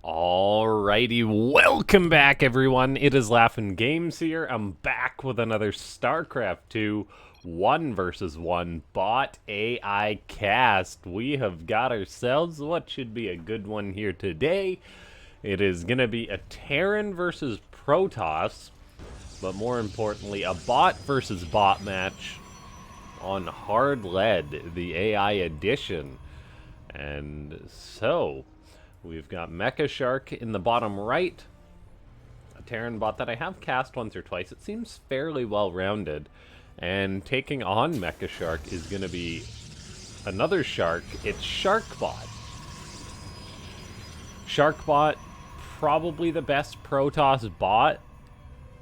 Alrighty, welcome back everyone. It is LaughNgamez here. I'm back with another Starcraft 2 1 versus 1 bot AI cast. We have got ourselves what should be a good one here today. It is going to be a Terran versus Protoss, but more importantly, a bot versus bot match on Hard Lead, the AI edition. And so we've got MechaShark in the bottom right, a Terran bot that I have cast once or twice. It seems fairly well-rounded. And taking on MechaShark is going to be another Shark. It's SharkBot. SharkBot, probably the best Protoss bot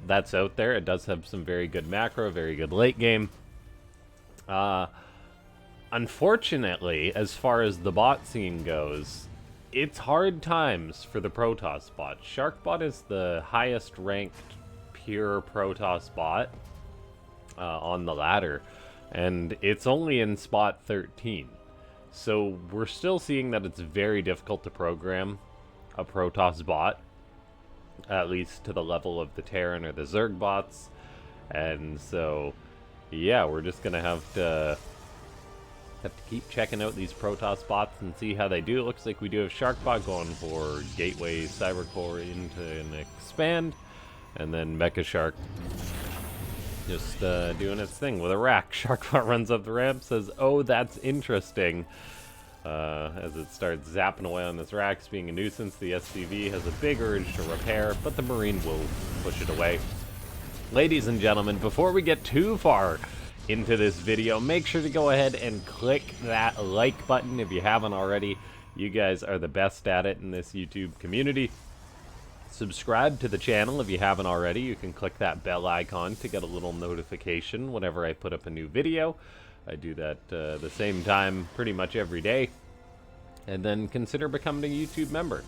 that's out there. It does have some very good macro, very good late game. Unfortunately, as far as the bot scene goes, it's hard times for the Protoss bot. SharkBot is the highest ranked pure Protoss bot on the ladder, and it's only in spot 13. So we're still seeing that it's very difficult to program a Protoss bot, at least to the level of the Terran or the Zerg bots. And so, yeah, we're just gonna have to keep checking out these Protoss bots and see how they do. It looks like we do have SharkBot going for Gateway Cybercore into an expand, and then MechaShark just doing its thing with a rack. SharkBot runs up the ramp, says, "Oh, that's interesting," as it starts zapping away on this racks, being a nuisance. The SCV has a big urge to repair, but the Marine will push it away. Ladies and gentlemen, before we get too far into this video, make sure to go ahead and click that like button if you haven't already. You guys are the best at it in this YouTube community. Subscribe to the channel if you haven't already. You can click that bell icon to get a little notification whenever I put up a new video. I do that the same time pretty much every day. And then consider becoming a YouTube member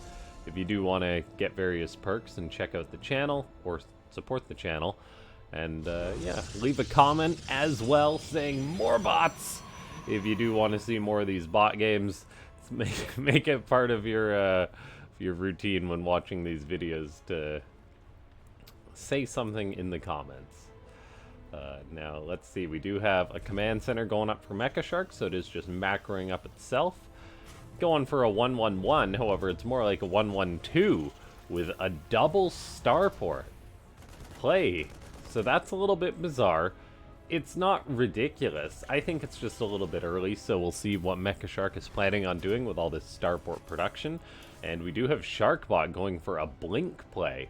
if you do want to get various perks and check out the channel or support the channel. And yeah, leave a comment as well saying more bots if you do want to see more of these bot games. Make it part of your routine when watching these videos to say something in the comments. Now, let's see. We do have a command center going up for MechaShark, so it is just macroing up itself. Going for a 1-1-1, however, it's more like a 1-1-2 with a double starport play. So that's a little bit bizarre. It's not ridiculous. I think it's just a little bit early, so we'll see what MechaShark is planning on doing with all this starport production. And we do have SharkBot going for a blink play.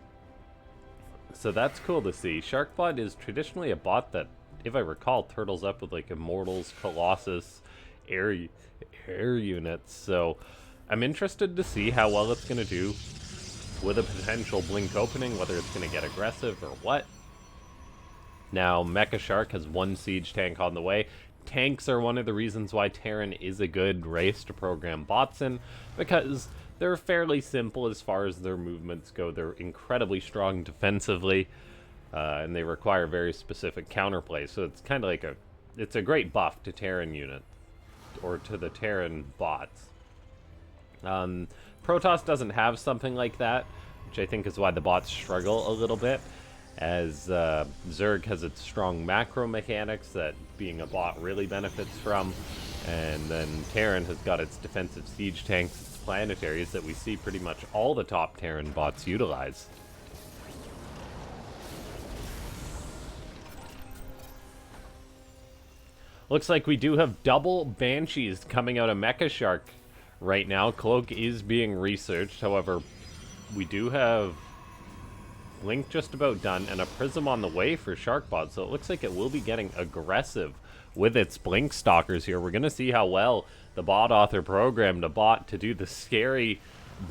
So that's cool to see. SharkBot is traditionally a bot that, if I recall, turtles up with like Immortals, Colossus, air units. So I'm interested to see how well it's going to do with a potential blink opening, whether it's going to get aggressive or what. Now, MechaShark has one siege tank on the way. Tanks are one of the reasons why Terran is a good race to program bots in, because they're fairly simple as far as their movements go. They're incredibly strong defensively, and they require very specific counterplay. So it's kind of like it's a great buff to Terran unit, or to the Terran bots. Protoss doesn't have something like that, which I think is why the bots struggle a little bit, as Zerg has its strong macro mechanics that being a bot really benefits from, and then Terran has got its defensive siege tanks, its planetaries that we see pretty much all the top Terran bots utilize. Looks like we do have double Banshees coming out of MechaShark right now. Cloak is being researched, however, we do have Blink just about done, and a Prism on the way for SharkBot, so it looks like it will be getting aggressive with its Blink Stalkers here. We're going to see how well the bot author programmed a bot to do the scary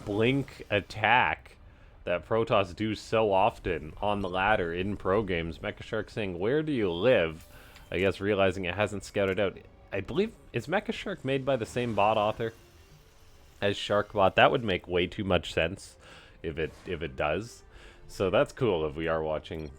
Blink attack that Protoss do so often on the ladder in pro games. MechaShark saying, "Where do you live?" I guess realizing it hasn't scouted out. I believe, is MechaShark made by the same bot author as SharkBot? That would make way too much sense if it does. So that's cool if we are watching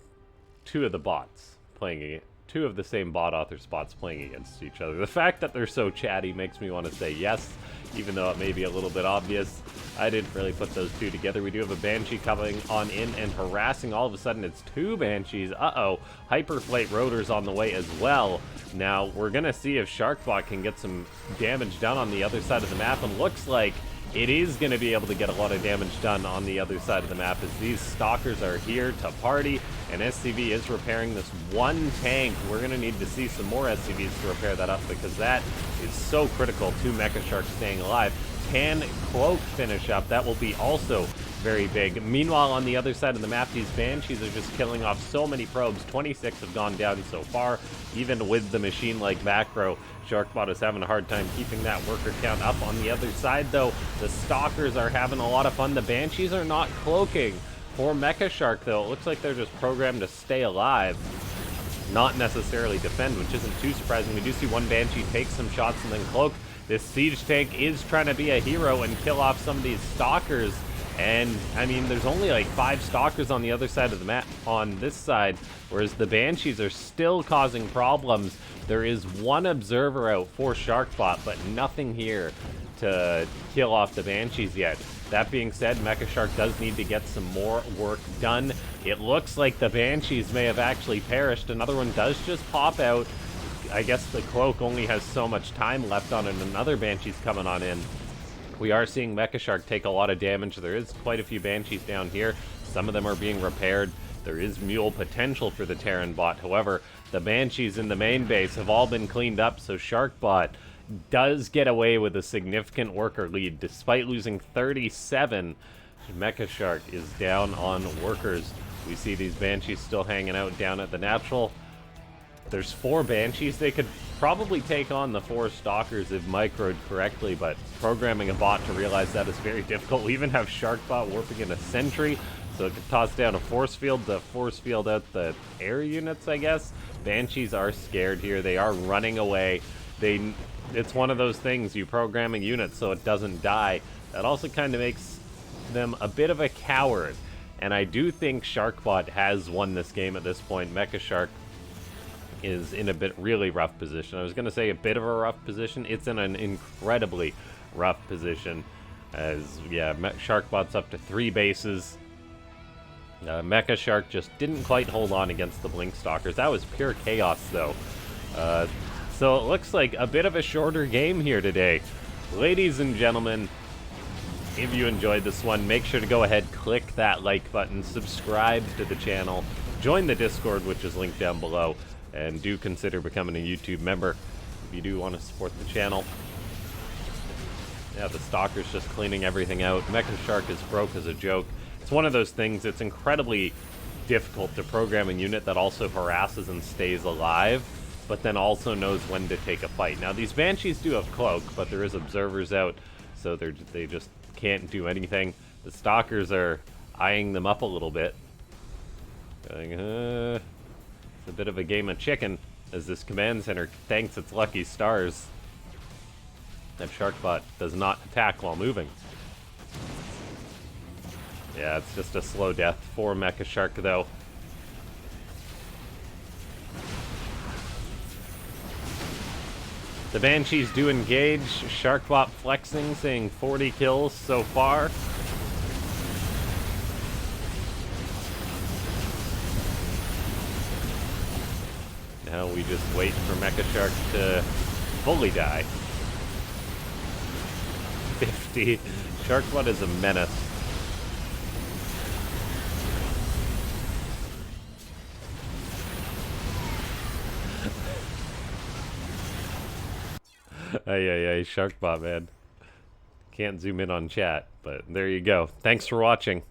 two of the bots playing, two of the same bot author spots playing against each other. The fact that they're so chatty makes me want to say yes. even though it may be a little bit obvious. I didn't really put those two together. We do have a Banshee coming on in and harassing. All of a sudden, it's two Banshees. Uh-oh. Hyperflight Rotor's on the way as well. Now, we're going to see if SharkBot can get some damage done on the other side of the map, and looks like it is going to be able to get a lot of damage done on the other side of the map as these Stalkers are here to party, and SCV is repairing this one tank. We're going to need to see some more SCVs to repair that up because that is so critical to MechaShark staying alive. Can Cloak finish up? That will be also very big. Meanwhile, on the other side of the map, these Banshees are just killing off so many probes. 26 have gone down so far. Even with the machine-like macro, SharkBot is having a hard time keeping that worker count up. On the other side, though, the Stalkers are having a lot of fun. The Banshees are not cloaking. For MechaShark, though, it looks like they're just programmed to stay alive, not necessarily defend, which isn't too surprising. We do see one Banshee take some shots and then cloak. This siege tank is trying to be a hero and kill off some of these Stalkers. And, I mean, there's only like 5 Stalkers on the other side of the map, on this side, whereas the Banshees are still causing problems. There is one Observer out for SharkBot, but nothing here to kill off the Banshees yet. That being said, MechaShark does need to get some more work done. It looks like the Banshees may have actually perished. Another one does just pop out. I guess the Cloak only has so much time left on it, and another Banshee's coming on in. We are seeing MechaShark take a lot of damage. There is quite a few Banshees down here. Some of them are being repaired. There is mule potential for the Terran bot. However, the Banshees in the main base have all been cleaned up, so SharkBot does get away with a significant worker lead. Despite losing 37, MechaShark is down on workers. We see these Banshees still hanging out down at the natural. There's 4 Banshees. They could probably take on the 4 Stalkers if microed correctly, but programming a bot to realize that is very difficult. We even have SharkBot warping in a sentry, so it could toss down a force field to force field out the air units, I guess. Banshees are scared here. They are running away. It's one of those things, you program a unit so it doesn't die. That also kind of makes them a bit of a coward. And I do think SharkBot has won this game at this point. MechaShark is in a really rough position. I was going to say a bit of a rough position. It's in an incredibly rough position. As, yeah, SharkBot's up to 3 bases. MechaShark just didn't quite hold on against the Blink Stalkers. That was pure chaos, though. So it looks like a bit of a shorter game here today. Ladies and gentlemen, if you enjoyed this one, make sure to go ahead, click that like button, subscribe to the channel, join the Discord, which is linked down below, and do consider becoming a YouTube member if you do want to support the channel. Yeah, the Stalker's just cleaning everything out. MechaShark is broke as a joke. It's one of those things, it's incredibly difficult to program a unit that also harasses and stays alive, but then also knows when to take a fight. Now, these Banshees do have Cloak, but there is Observers out, so they just can't do anything. The Stalkers are eyeing them up a little bit. Going, it's a bit of a game of chicken, as this command center thanks its lucky stars that SharkBot does not attack while moving. Yeah, it's just a slow death for MechaShark, though. The Banshees do engage. SharkBot flexing, saying 40 kills so far. Now we just wait for MechaShark to fully die. 50. SharkBot is a menace. Ay, SharkBot, man. Can't zoom in on chat, but there you go. Thanks for watching.